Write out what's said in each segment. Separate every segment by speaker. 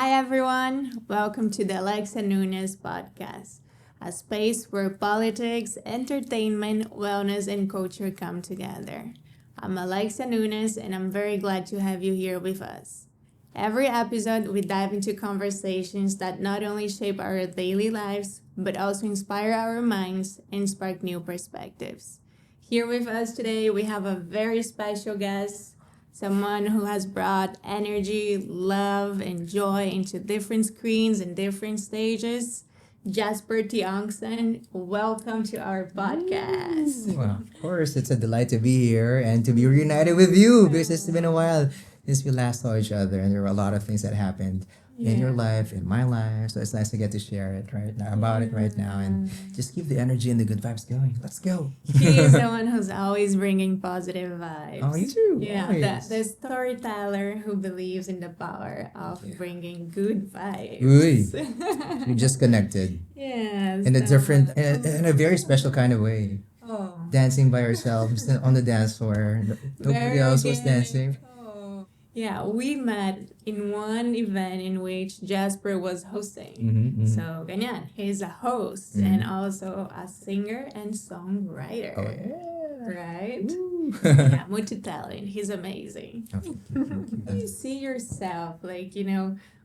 Speaker 1: Hi, everyone. Welcome to the Alexa Nunes podcast, a space where politics, entertainment, wellness, and culture come together. I'm Alexa Nunes, and I'm very glad to have you here with us. Every episode, we dive into conversations that not only shape our daily lives, but also inspire our minds and spark new perspectives. Here with us today, we have a very special guest, someone who has brought energy, love, and joy into different screens and different stages. Jasper Tiongson, welcome to our podcast.
Speaker 2: Well, of course, it's a delight to be here and to be reunited with you because it's been a while since we last saw each other, and there were a lot of things that happened in your
Speaker 1: Yeah.
Speaker 2: life, in my life. So it's nice to get to share it right now about it right now and just keep the energy and the good vibes going. Let's go.
Speaker 1: He is the one who's always bringing positive vibes.
Speaker 2: Oh, you too.
Speaker 1: Yeah,
Speaker 2: Always.
Speaker 1: the storyteller who believes in the power of
Speaker 2: Yeah.
Speaker 1: bringing good vibes.
Speaker 2: Uy. We just connected
Speaker 1: Yes.
Speaker 2: in a different,
Speaker 1: the-
Speaker 2: in a very special kind of way.
Speaker 1: Oh.
Speaker 2: Dancing by ourselves on the dance floor. Nobody
Speaker 1: Very
Speaker 2: else was
Speaker 1: organic.
Speaker 2: dancing.
Speaker 1: Oh. Yeah, we met in one event in which Jasper was hosting.
Speaker 2: Mm-hmm,
Speaker 1: So, ganyan, he's a host and also a singer and songwriter.
Speaker 2: Yeah.
Speaker 1: Right?
Speaker 2: Woo.
Speaker 1: Yeah, multi-talent. He's amazing.
Speaker 2: Okay.
Speaker 1: Do you see yourself, like,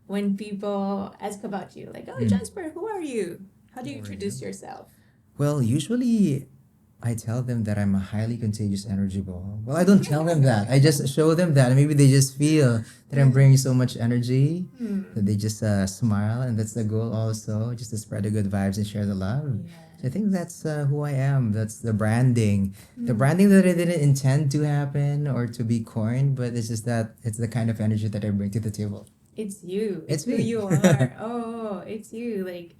Speaker 1: when people ask about you, like, oh,
Speaker 2: Mm.
Speaker 1: Jasper, who are you? How do you
Speaker 2: Who are
Speaker 1: introduce yourself?
Speaker 2: Well, usually I tell them that I'm a highly contagious energy ball. Well, I don't tell them that. I just show them that. Maybe they just feel that I'm bringing so much energy that they just smile, and that's the goal also, just to spread the good vibes and share the love. So I think that's who I am. That's the branding. The branding that I didn't intend to happen or to be coined, but it's just that it's the kind of energy that I bring to the table.
Speaker 1: It's you.
Speaker 2: It's
Speaker 1: Who
Speaker 2: me.
Speaker 1: you are. Oh, it's you. Like,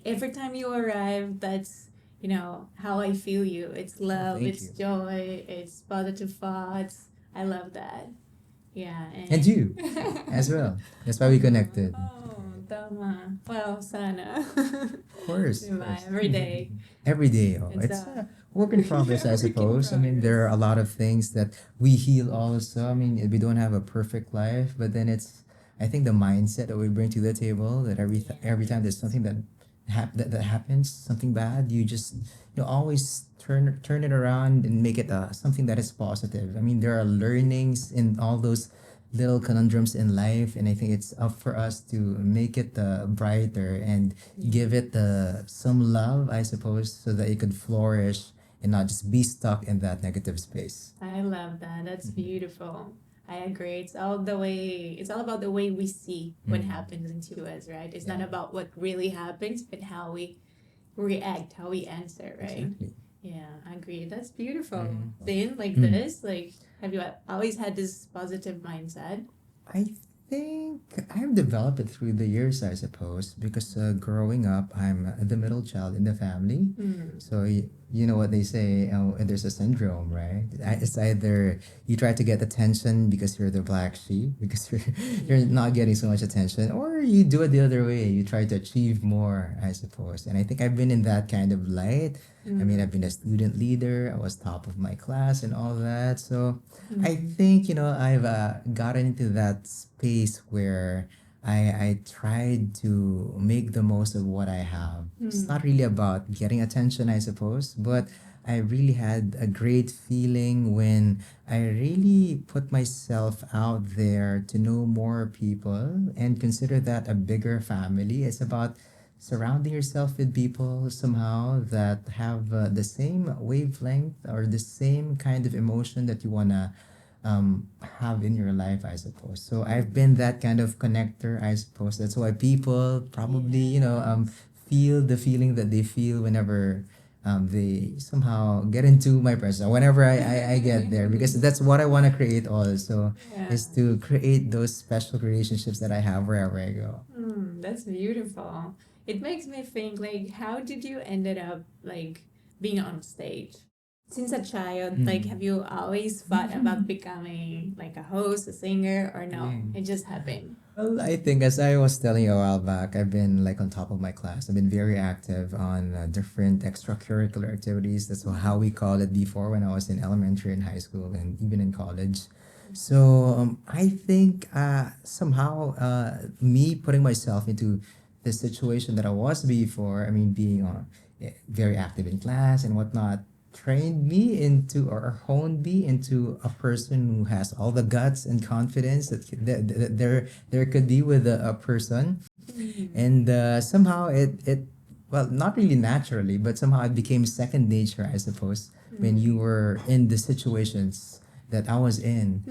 Speaker 1: every time you arrive, that's, how I feel you. It's love,
Speaker 2: thank
Speaker 1: it's
Speaker 2: you.
Speaker 1: joy, it's positive thoughts. I love that. Yeah.
Speaker 2: And you as well. That's why we connected.
Speaker 1: Oh, tama. Well, sana.
Speaker 2: Of course. Of
Speaker 1: Diba?
Speaker 2: course.
Speaker 1: Every day.
Speaker 2: Every day. Oh,
Speaker 1: It's
Speaker 2: it's
Speaker 1: a
Speaker 2: a work in progress, I
Speaker 1: work in
Speaker 2: suppose. I mean, there are a lot of things that we heal also. I mean, we don't have a perfect life, but then it's, I think, the mindset that we bring to the table that every time there's something that happens, something bad, you just always turn it around and make it something that is positive. I mean, there are learnings in all those little conundrums in life, and I think it's up for us to make it brighter and give it some love, I suppose, so that it could flourish and not just be stuck in that negative space.
Speaker 1: I love that. That's beautiful. I agree. It's all about the way we see what happens into us, right? It's not
Speaker 2: Yeah.
Speaker 1: about what really happens, but how we react, how we answer, right?
Speaker 2: Exactly.
Speaker 1: Yeah, I agree. That's beautiful.
Speaker 2: Mhm.
Speaker 1: Then, like
Speaker 2: Mm.
Speaker 1: this, like, have you always had this positive mindset?
Speaker 2: I think I've developed it through the years, I suppose, because growing up, I'm the middle child in the family. So you know what they say, there's a syndrome, right? It's either you try to get attention because you're the black sheep, because you're not getting so much attention, or you do it the other way. You try to achieve more, I suppose. And I think I've been in that kind of light. I mean, I've been a student leader. I was top of my class and all that. So I think, I've gotten into that space where I tried to make the most of what I have. It's not really about getting attention, I suppose, but I really had a great feeling when I really put myself out there to know more people and consider that a bigger family. It's about surrounding yourself with people somehow that have the same wavelength or the same kind of emotion that you want to have in your life, I suppose. So I've been that kind of connector, I suppose. That's why people probably, feel the feeling that they feel whenever they somehow get into my presence, whenever I get there, because that's what I want to create also,
Speaker 1: Yeah.
Speaker 2: is to create those special relationships that I have wherever I go.
Speaker 1: That's beautiful. It makes me think, like, how did you ended up, like, being on stage? Since a child, like, have you always thought about becoming, like, a host, a singer, or no?
Speaker 2: Mm.
Speaker 1: It just happened.
Speaker 2: Well, I think as I was telling you a while back, I've been like on top of my class. I've been very active on different extracurricular activities. That's how we call it before when I was in elementary and high school and even in college. So I think somehow me putting myself into the situation that I was before, I mean, being very active in class and whatnot, trained me into or honed me into a person who has all the guts and confidence that there could be with a person. And somehow it well, not really naturally, but somehow it became second nature, I suppose, when you were in the situations that I was in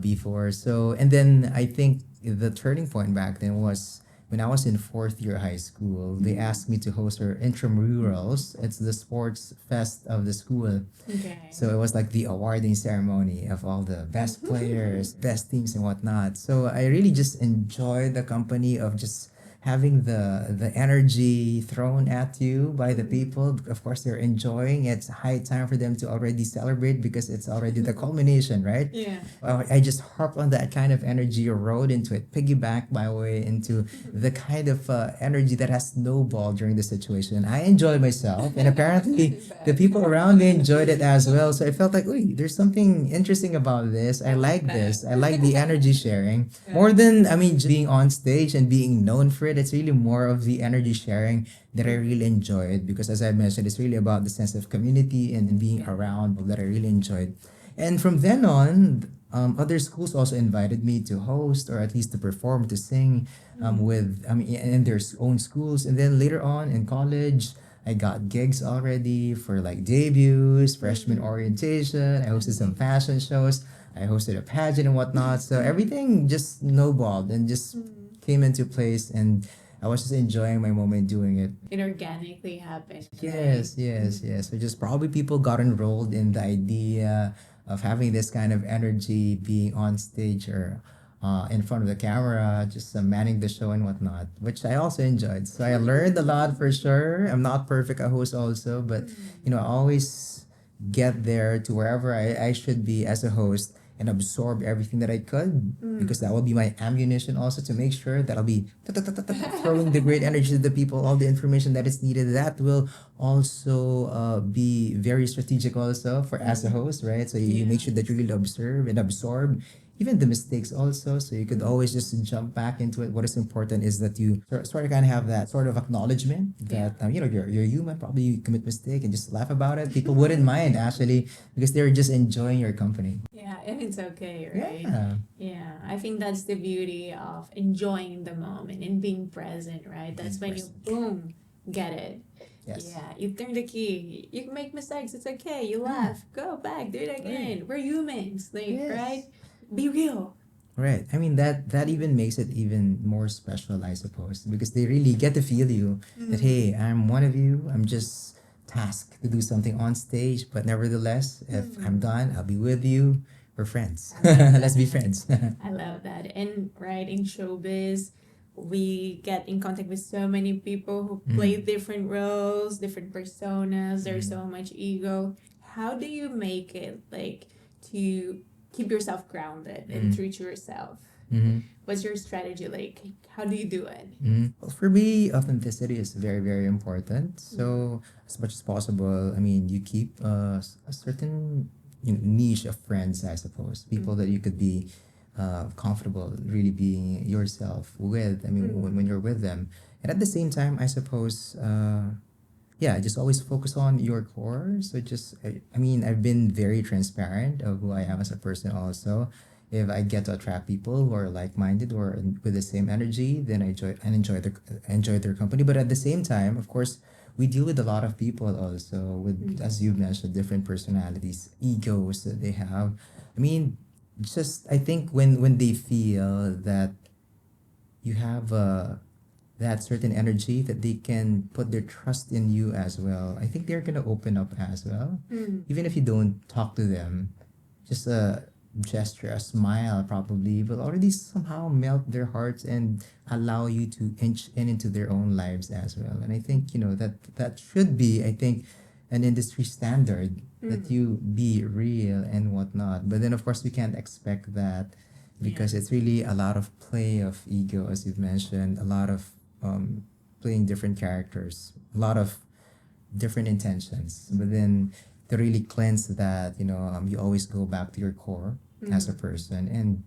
Speaker 2: before. So, and then I think the turning point back then was when I was in fourth year high school. They asked me to host our intramurals. It's the sports fest of the school.
Speaker 1: Okay.
Speaker 2: So it was like the awarding ceremony of all the best players, best teams, and whatnot. So I really just enjoyed the company of just having the energy thrown at you by the people. Of course, they're enjoying. It's high time for them to already celebrate because it's already the culmination, right?
Speaker 1: Yeah.
Speaker 2: I just harped on that kind of energy, rode into it, piggyback my way into the kind of energy that has snowballed during the situation. I enjoyed myself, and apparently the people around me enjoyed it as well. So I felt like, "Uy, there's something interesting about this. I like this. I like the energy sharing more than I mean, just being on stage and being known for it. It's really more of the energy sharing that I really enjoyed because, as I mentioned, it's really about the sense of community and being around that I really enjoyed. And from then on, other schools also invited me to host or at least to perform, to sing with, I mean, in their own schools. And then later on in college, I got gigs already for like debuts, freshman orientation. I hosted some fashion shows. I hosted a pageant and whatnot. So everything just snowballed and just came into place. And I was just enjoying my moment doing it.
Speaker 1: It organically happened.
Speaker 2: Yes, yes, yes. So just probably people got enrolled in the idea of having this kind of energy being on stage or in front of the camera, just manning the show and whatnot, which I also enjoyed. So I learned a lot for sure. I'm not perfect a host also, but I always get there to wherever I should be as a host and absorb everything that I could because that will be my ammunition also to make sure that I'll be throwing the great energy to the people, all the information that is needed. That will also be very strategic also for as a host, right? So you make sure that you really observe and absorb even the mistakes also, so you could always just jump back into it. What is important is that you sort of kind of have that sort of acknowledgement that you're human, probably you commit mistake and just laugh about it. People wouldn't mind actually because they're just enjoying your company.
Speaker 1: Yeah, and it's okay, right?
Speaker 2: Yeah.
Speaker 1: Yeah, I think that's the beauty of enjoying the moment and being present, right? That's when you boom, get it.
Speaker 2: Yes.
Speaker 1: Yeah, you turn the key. You can make mistakes. It's okay. You laugh. Go back. Do it again. We're humans, like
Speaker 2: Yes.
Speaker 1: right? Be real.
Speaker 2: Right. I mean that even makes it even more special, I suppose, because they really get to feel you that hey, I'm one of you. I'm just tasked to do something on stage, but nevertheless, if I'm done, I'll be with you. We're friends. Let's be friends.
Speaker 1: I love that. And right in showbiz, we get in contact with so many people who play different roles, different personas. There's so much ego. How do you make it like to keep yourself grounded and true to yourself? What's your strategy like? How do you do it?
Speaker 2: Well, for me, authenticity is very, very important. So, as much as possible, I mean, you keep a certain niche of friends, I suppose, people that you could be comfortable really being yourself with. I mean, when you're with them. And at the same time, I suppose, yeah, just always focus on your core. So just, I mean, I've been very transparent of who I am as a person also. If I get to attract people who are like-minded or with the same energy, then I enjoy their company. But at the same time, of course, we deal with a lot of people also with, as you've mentioned, different personalities, egos that they have. I mean, just I think when they feel that you have that certain energy that they can put their trust in you as well. I think they're gonna open up as well, even if you don't talk to them. Just a gesture, a smile, probably will already somehow melt their hearts and allow you to inch in into their own lives as well. And I think that should be, I think, an industry standard that you be real and whatnot. But then of course we can't expect that because it's really a lot of play of ego, as you've mentioned, a lot of playing different characters, a lot of different intentions. But then to really cleanse that, you always go back to your core as a person and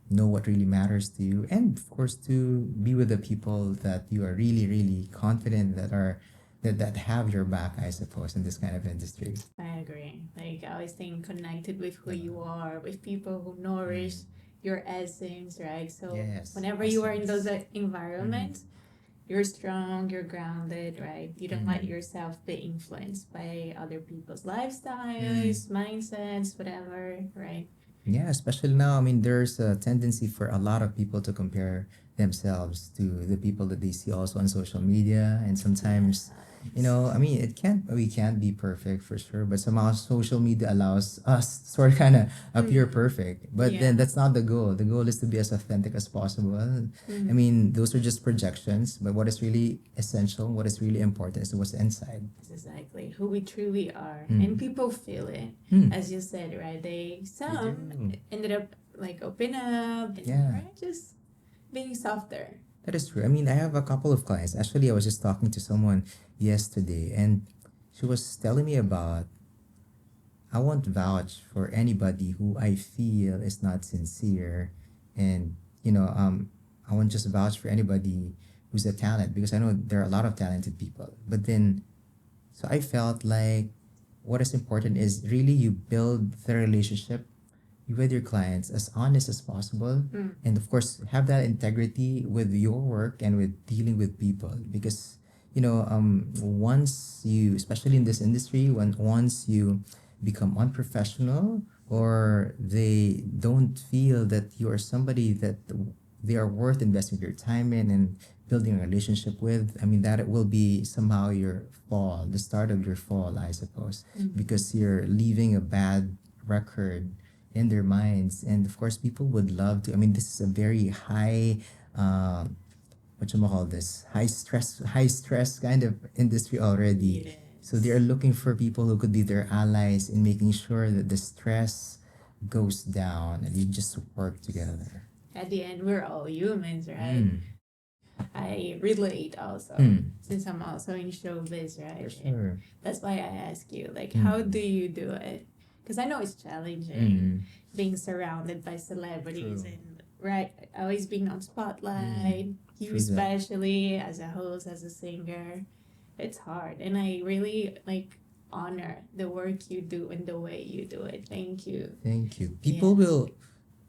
Speaker 2: know what really matters to you, and of course to be with the people that you are really really confident that are that have your back, I suppose, in this kind of industry.
Speaker 1: I agree. Like always staying connected with who you are, with people who nourish your essence, right? So
Speaker 2: Yes,
Speaker 1: whenever you are in those environments, you're strong, you're grounded, right? You don't let yourself be influenced by other people's lifestyles, mindsets, whatever, right?
Speaker 2: Yeah, especially now. I mean, there's a tendency for a lot of people to compare themselves to the people that they see also on social media, and sometimes, I mean, we can't be perfect for sure, but somehow social media allows us to sort of kind of appear perfect. But then
Speaker 1: Yeah.
Speaker 2: that's not the goal. The goal is to be as authentic as possible. I mean, those are just projections, but what is really essential, what is really important is what's inside.
Speaker 1: That's exactly who we truly are. And people feel it. As you said, right? Some ended up like open up and
Speaker 2: Yeah.
Speaker 1: right, just being softer.
Speaker 2: That is true. I mean, I have a couple of clients. Actually, I was just talking to someone yesterday, and she was telling me about I won't vouch for anybody who I feel is not sincere, and I won't just vouch for anybody who's a talent because I know there are a lot of talented people. But then, so I felt like what is important is really you build the relationship with your clients as honest as possible, and of course have that integrity with your work and with dealing with people, because once you, especially in this industry, when once you become unprofessional or they don't feel that you are somebody that they are worth investing their time in and building a relationship with, I mean, that it will be somehow your fall, the start of your fall, I suppose, because you're leaving a bad record in their minds. And of course, people would love to. I mean, this is a very high, what you call this, high stress kind of industry already. So they are looking for people who could be their allies in making sure that the stress goes down and you just work together.
Speaker 1: At the end, we're all humans, right? I relate also since I'm also in showbiz, right?
Speaker 2: For sure.
Speaker 1: That's why I ask you, like, how do you do it? Because I know it's challenging being surrounded by celebrities
Speaker 2: True.
Speaker 1: and right, always being on spotlight. You
Speaker 2: True that.
Speaker 1: especially as a host, as a singer, it's hard, and I really like honor the work you do and the way you do it. Thank you.
Speaker 2: Thank you. People will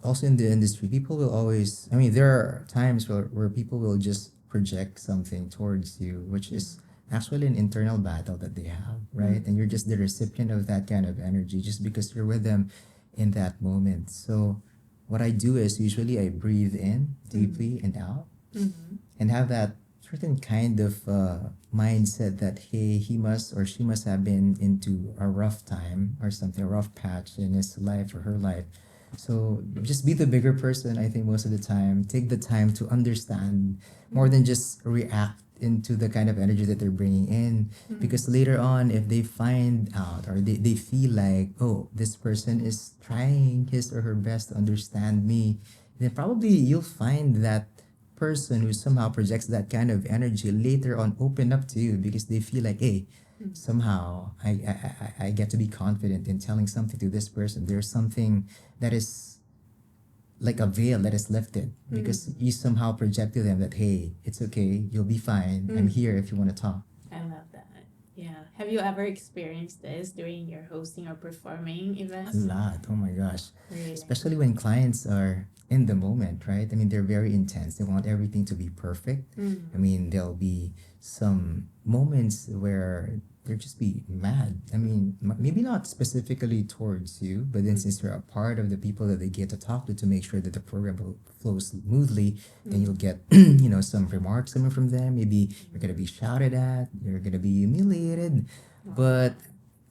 Speaker 2: also in the industry, people will always, I mean, there are times where people will just project something towards you, which is actually an internal battle that they have, right? And you're just the recipient of that kind of energy just because you're with them in that moment. So what I do is usually I breathe in deeply and out and have that certain kind of mindset that hey, he must or she must have been into a rough time or something, a rough patch in his life or her life. So just be the bigger person, I think, most of the time. Take the time to understand more than just react into the kind of energy that they're bringing in. Because later on, if they find out or they feel like, oh, this person is trying his or her best to understand me, then probably you'll find that person who somehow projects that kind of energy later on open up to you because they feel like, hey, somehow I get to be confident in telling something to this person. There's something that is like a veil that is lifted because you somehow project to them that hey, it's okay, you'll be fine. I'm here if you want to talk.
Speaker 1: I love that. Yeah. Have you ever experienced this during your hosting or performing events?
Speaker 2: A lot. Oh my gosh.
Speaker 1: Really?
Speaker 2: Especially when clients are in the moment, right? I mean, they're very intense. They want everything to be perfect. I mean, there'll be some moments where they'll just be mad. I mean, maybe not specifically towards you, but then since you're a part of the people that they get to talk to make sure that the program will flow smoothly, then you'll get, some remarks coming from them. Maybe you're going to be shouted at, you're going to be humiliated, but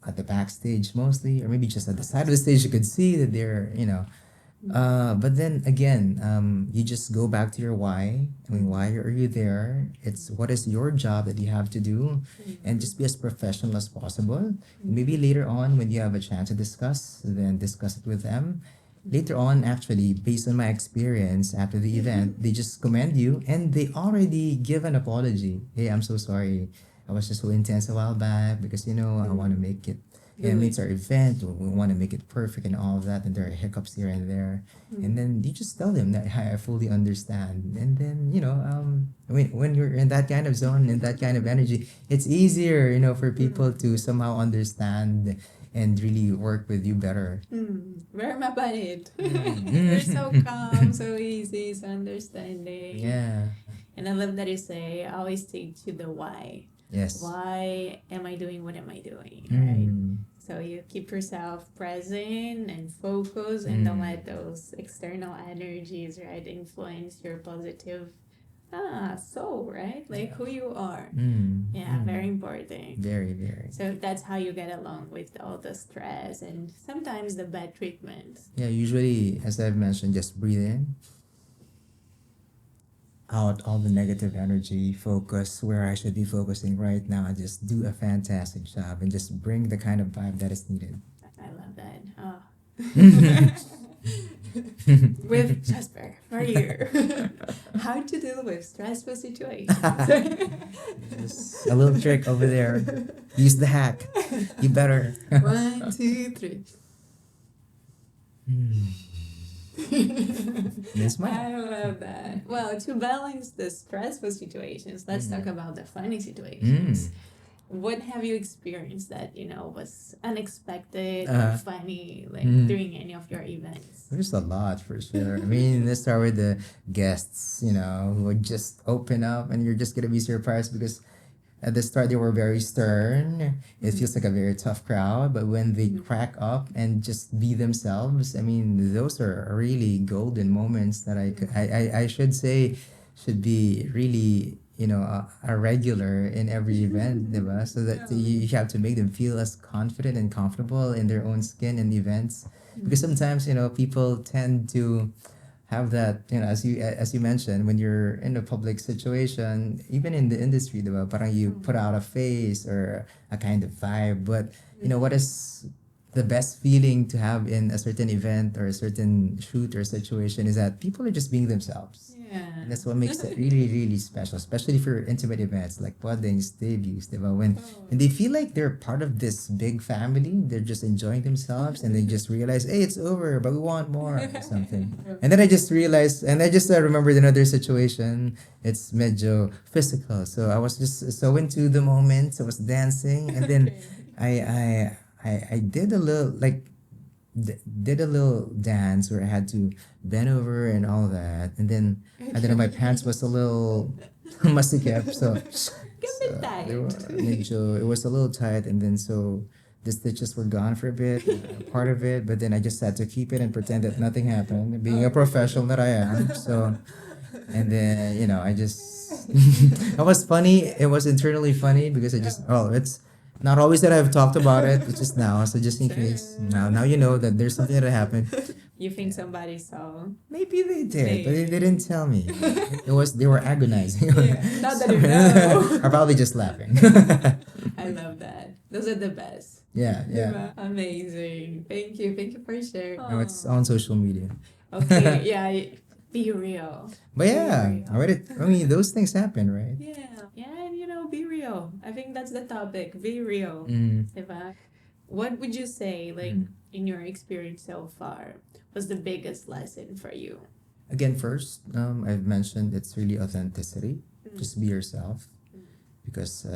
Speaker 2: at the backstage mostly, or maybe just at the side of the stage, you could see that they're. But then again, you just go back to your why. I mean, why are you there? It's what is your job that you have to do, and just be as professional as possible. Maybe later on, when you have a chance to discuss, then discuss it with them. Later on, actually, based on my experience after the event, they just commend you and they already give an apology. Hey, I'm so sorry. I was just so intense a while back because I want to make it and it's our event. We want to make it perfect and all of that, and there are hiccups here and there. And then you just tell them that, "Hi, I fully understand." And then, when you're in that kind of zone, in that kind of energy, it's easier, for people to somehow understand and really work with you better.
Speaker 1: Very mabait.
Speaker 2: Mm.
Speaker 1: You're so calm, so easy, so understanding.
Speaker 2: Yeah.
Speaker 1: And I love that you say, always take to the why.
Speaker 2: Yes.
Speaker 1: Why am I doing what am I doing? Right?
Speaker 2: Mm.
Speaker 1: So you keep yourself present and focused and don't let those external energies, right, influence your positive soul, right? Like who you are. Yeah, very important.
Speaker 2: Very, very.
Speaker 1: So that's how you get along with all the stress and sometimes the bad treatments.
Speaker 2: Yeah, usually, as I've mentioned, just breathe in, out all the negative energy, focus where I should be focusing right now, just do a fantastic job and just bring the kind of vibe that is needed.
Speaker 1: I love that. Oh. With Jazper for you. How to deal with stressful situations.
Speaker 2: Just a little trick over there. Use the hack. You better.
Speaker 1: 1, 2, 3.
Speaker 2: That's mine.
Speaker 1: I love that. Well, to balance the stressful situations, let's talk about the funny situations. What have you experienced that was unexpected or funny, like during any of your events?
Speaker 2: There's a lot for sure. I mean, let's start with the guests, who would just open up and you're just gonna be surprised because at the start they were very stern. It feels like a very tough crowd, but when they crack up and just be themselves, I mean, those are really golden moments that I should say should be really a regular in every event, diba? So that you have to make them feel as confident and comfortable in their own skin and events. Because sometimes, people tend to have that, as you mentioned, when you're in a public situation, even in the industry, diba? Parang you put out a face or a kind of vibe. But, what is the best feeling to have in a certain event or a certain shoot or situation is that people are just being themselves.
Speaker 1: Yeah.
Speaker 2: And that's what makes it really, really special, especially for intimate events like weddings, debuts, diba? When and they feel like they're part of this big family, they're just enjoying themselves and they just realize, hey, it's over, but we want more or something. And then I just realized, and I just remembered another situation. It's medyo physical. So I was just so into the moment. I was dancing and then I did a little did a little dance where I had to bend over and all that, and then my pants was a little masikip, so
Speaker 1: Keep it tight.
Speaker 2: it was a little tight, and then so the stitches were gone for a bit, part of it, but then I just had to keep it and pretend that nothing happened, being a professional that I am. So, and then I just it was funny. It was internally funny because it's not always that I've talked about it. It's just now, so just in case. Now you know that there's something that happened.
Speaker 1: You think somebody saw?
Speaker 2: Maybe they did, but they didn't tell me. They were agonizing.
Speaker 1: Not that you know.
Speaker 2: Or probably just laughing.
Speaker 1: I love that. Those are the best.
Speaker 2: Yeah.
Speaker 1: Diba? Amazing. Thank you for sharing.
Speaker 2: Now it's on social media.
Speaker 1: Okay, yeah. Be real.
Speaker 2: But yeah,
Speaker 1: Be real.
Speaker 2: I mean, those things happen, right?
Speaker 1: Yeah, and be real. I think that's the topic. Be real.
Speaker 2: Mm.
Speaker 1: Diba? What would you say, like, in your experience so far, was the biggest lesson for you?
Speaker 2: Again, first, I've mentioned it's really authenticity. Just be yourself, because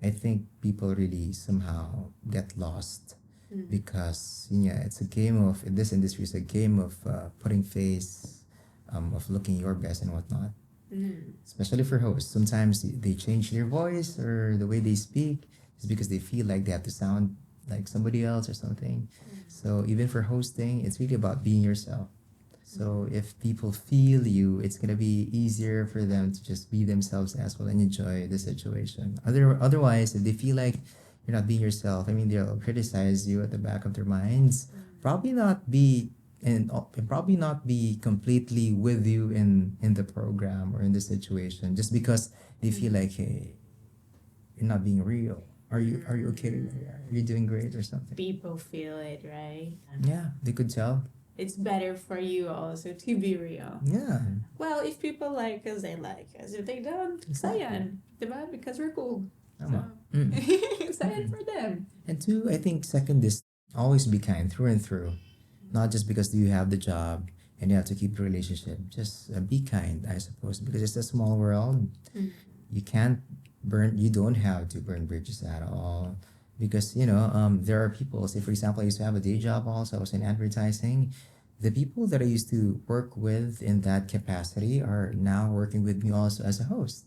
Speaker 2: I think people really somehow get lost because it's a game of in this industry. It's a game of putting face, of looking your best and whatnot. Especially for hosts, sometimes they change their voice or the way they speak is because they feel like they have to sound like somebody else or something. So even for hosting, it's really about being yourself. So if people feel you, it's gonna be easier for them to just be themselves as well and enjoy the situation. Otherwise, if they feel like you're not being yourself, I mean, they'll criticize you at the back of their minds. Probably not be probably not be completely with you in the program or in the situation just because they feel like, hey, you're not being real. Are you okay? Are you doing great or something?
Speaker 1: People feel it, right?
Speaker 2: Yeah, they could tell.
Speaker 1: It's better for you also to be real.
Speaker 2: Yeah.
Speaker 1: Well, if people like us, they like us. If they don't,
Speaker 2: Exactly.
Speaker 1: sayan. Diba? Because we're cool.
Speaker 2: Tama.
Speaker 1: So, sayan for them.
Speaker 2: And two, I think second is always be kind through and through. Not just because you have the job and you have to keep the relationship. Just be kind, I suppose, because it's a small world. You can't you don't have to burn bridges at all. Because, there are people, say, for example, I used to have a day job also, I was in advertising. The people that I used to work with in that capacity are now working with me also as a host.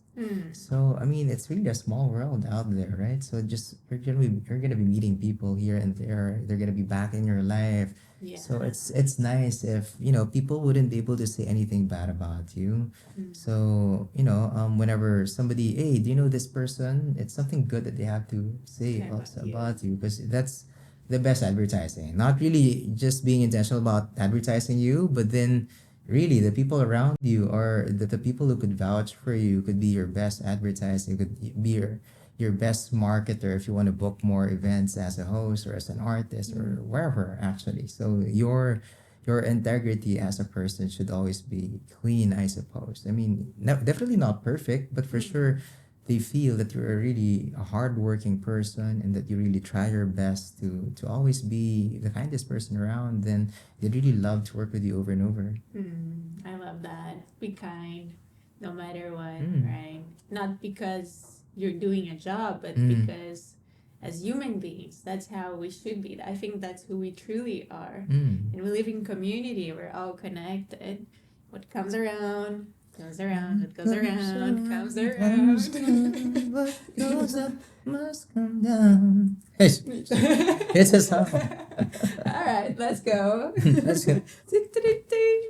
Speaker 2: So I mean, it's really a small world out there, right? So just you're gonna be meeting people here and there. They're gonna be back in your life.
Speaker 1: Yeah.
Speaker 2: So it's nice if people wouldn't be able to say anything bad about you. So whenever somebody, hey, do you know this person? It's something good that they have to say
Speaker 1: Say
Speaker 2: also
Speaker 1: about you.
Speaker 2: about you because that's the best advertising. Not really just being intentional about advertising you, but then really the people around you or the people who could vouch for you could be your best advertising, could be your best marketer if you want to book more events as a host or as an artist or wherever actually. So your integrity as a person should always be clean, I suppose. I mean, no, definitely not perfect, but for sure they feel that you're a really a hardworking person and that you really try your best to always be the kindest person around, then they really love to work with you over and over.
Speaker 1: I love that. Be kind, no matter what,
Speaker 2: Mm.
Speaker 1: right? Not because you're doing a job, but
Speaker 2: Mm.
Speaker 1: because as human beings, that's how we should be. I think that's who we truly are.
Speaker 2: Mm.
Speaker 1: And we live in community. We're all connected. What comes around goes around. What goes around comes around.
Speaker 2: What goes up must come down. It's a song.
Speaker 1: All right, let's go.
Speaker 2: Let's go.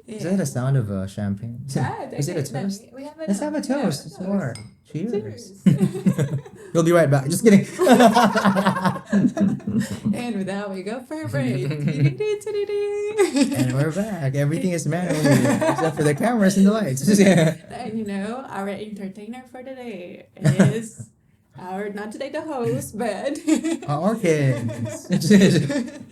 Speaker 2: Is that
Speaker 1: Yeah.
Speaker 2: a sound of champagne?
Speaker 1: Ah,
Speaker 2: Is it a
Speaker 1: okay, no,
Speaker 2: toast?
Speaker 1: we have a
Speaker 2: Let's have a
Speaker 1: yeah,
Speaker 2: toast. It's more. Cheers.
Speaker 1: Cheers.
Speaker 2: We'll be right back. Just kidding.
Speaker 1: And with that, we go for a break.
Speaker 2: And we're back. Everything is manual here, except for the cameras and the lights.
Speaker 1: And our entertainer for today is not today the host, but
Speaker 2: Our kids.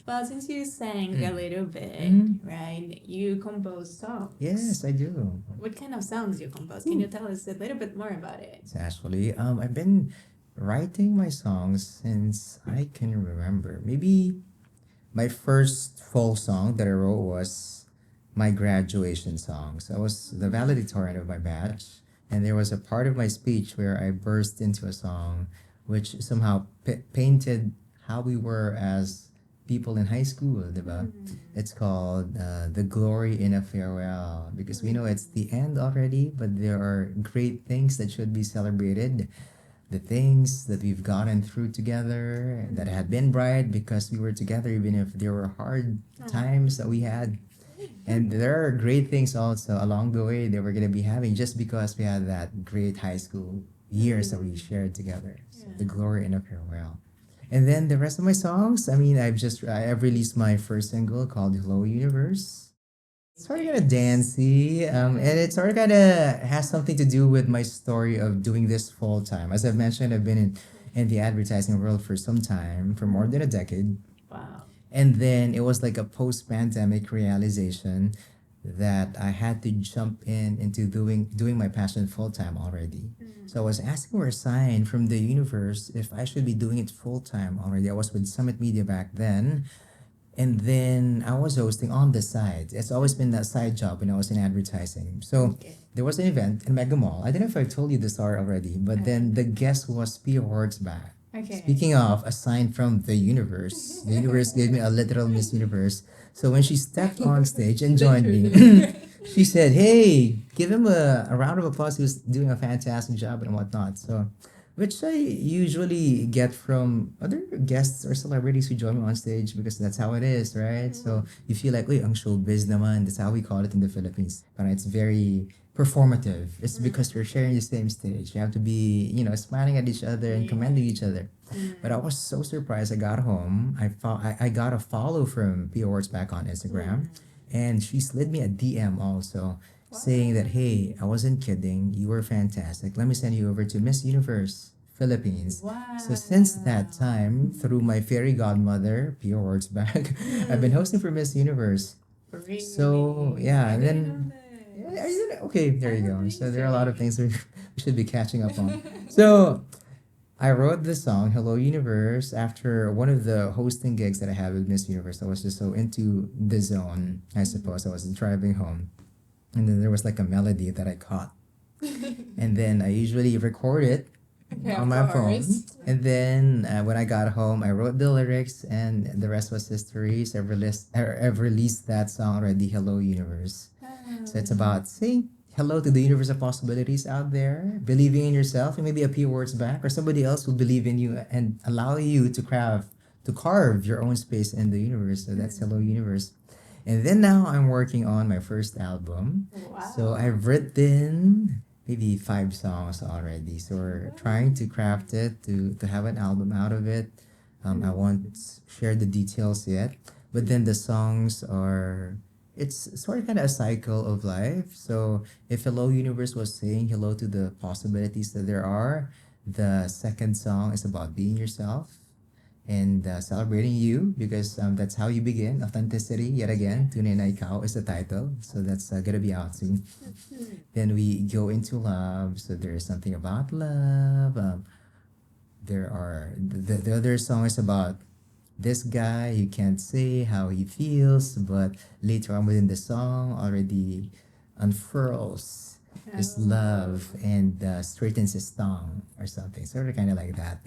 Speaker 1: well, since you sang a little bit, right? You compose songs.
Speaker 2: Yes, I do.
Speaker 1: What kind of songs you compose? Can you tell us a little bit more about it?
Speaker 2: It's actually, I've been writing my songs since I can remember. Maybe my first full song that I wrote was my graduation song. So I was the valedictorian of my batch, and there was a part of my speech where I burst into a song which somehow painted how we were as people in high school, diba? It's called The Glory in a Farewell because we know it's the end already, but there are great things that should be celebrated. The things that we've gotten through together that had been bright because we were together, even if there were hard times that we had. And there are great things also along the way that we're going to be having just because we had that great high school years that we shared together. So The Glory in a Farewell. And then the rest of my songs, I mean, I've released my first single called Hello Universe. Sort of kind of dancey, and it sort of kind of has something to do with my story of doing this full time. As I've mentioned, I've been in the advertising world for some time, for more than a decade.
Speaker 1: Wow.
Speaker 2: And then it was like a post-pandemic realization that I had to jump into doing my passion full time already. So I was asking for a sign from the universe if I should be doing it full time already. I was with Summit Media back then. And then I was hosting on the side. It's always been that side job when I was in advertising. So
Speaker 1: Okay.
Speaker 2: there was an event in Mega Mall. I don't know if I told you the story already, but then the guest was P. back.
Speaker 1: Okay.
Speaker 2: Speaking of a sign from the universe gave me a literal Miss Universe. So when she stepped on stage and joined me, she said, "Hey, give him a round of applause. He was doing a fantastic job and whatnot." So, which I usually get from other guests or celebrities who join me on stage because that's how it is, right? So you feel like, "Uy, ang showbiz naman." That's how we call it in the Philippines. But it's very performative. It's because you're sharing the same stage. You have to be, smiling at each other and commending each other. But I was so surprised. I got home. I got a follow from P Awards back on Instagram, and she slid me a DM also, saying that, "Hey, I wasn't kidding. You were fantastic. Let me send you over to Miss Universe Philippines."
Speaker 1: Wow.
Speaker 2: So since that time, through my fairy godmother, P Awards back, I've been hosting for Miss Universe.
Speaker 1: Really?
Speaker 2: So yeah,
Speaker 1: I
Speaker 2: and
Speaker 1: didn't
Speaker 2: then
Speaker 1: know
Speaker 2: yeah,
Speaker 1: this.
Speaker 2: are you okay? There you go. So there are a lot of things we should be catching up on.
Speaker 1: So
Speaker 2: So I wrote the song Hello Universe after one of the hosting gigs that I had with Miss Universe. I was just so into the zone, I suppose. I was driving home. And then there was like a melody that I caught. And then I usually record it
Speaker 1: Okay,
Speaker 2: on
Speaker 1: of
Speaker 2: my phone.
Speaker 1: course.
Speaker 2: And then when I got home, I wrote the lyrics, and the rest was history. So I've released that song already, Hello Universe. So it's about saying hello to the universe of possibilities out there, believing in yourself, and maybe a few words back, or somebody else will believe in you and allow you to carve your own space in the universe. So that's Hello Universe. And then now I'm working on my first album. So
Speaker 1: Wow.
Speaker 2: I've written maybe 5 songs already. So we're trying to craft it to have an album out of it. I won't share the details yet, but then the songs are it's sort of kind of a cycle of life. So if Hello Universe was saying hello to the possibilities that there are, the second song is about being yourself and celebrating you because that's how you begin. Authenticity, yet again. Tunay na ikaw is the title. So that's gonna be out soon. Then we go into love. So there is something about love. There are the other song is about this guy. You can't say how he feels, but later on within the song already unfurls his love and straightens his tongue or something, sort of kind of like that.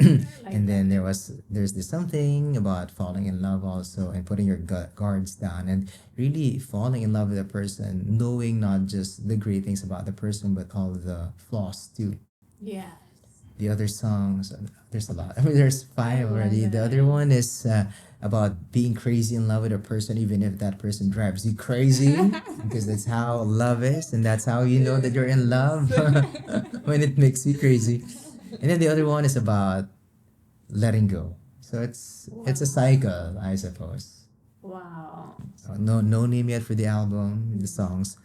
Speaker 2: And then there's this something about falling in love also and putting your guards down and really falling in love with a person, knowing not just the great things about the person but all the flaws too.
Speaker 1: Yes.
Speaker 2: The other songs, there's a lot. I mean, there's 5 already. The other one is about being crazy in love with a person, even if that person drives you crazy, because that's how love is, and that's how you know that you're in love when it makes you crazy. And then the other one is about letting go. So it's a cycle, I suppose.
Speaker 1: Wow.
Speaker 2: So no name yet for the album, the songs.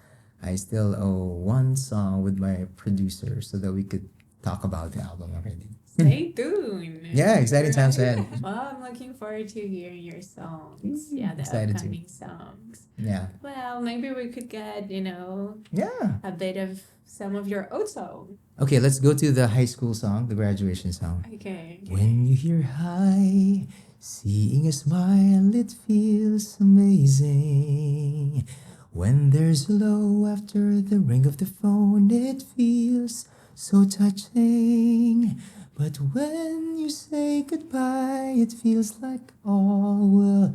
Speaker 2: I still owe one song with my producer so that we could talk about the album already.
Speaker 1: Stay tuned.
Speaker 2: Yeah, exciting times ahead.
Speaker 1: Well, I'm looking forward to hearing your songs. Yeah, the
Speaker 2: Excited too.
Speaker 1: upcoming songs.
Speaker 2: Yeah.
Speaker 1: Well, maybe we could get,
Speaker 2: Yeah.
Speaker 1: a bit of some of your old song.
Speaker 2: Okay, let's go to the high school song, the graduation song.
Speaker 1: Okay.
Speaker 2: When you hear hi, seeing a smile, it feels amazing. When there's a low after the ring of the phone, it feels so touching. But when you say goodbye, it feels like all will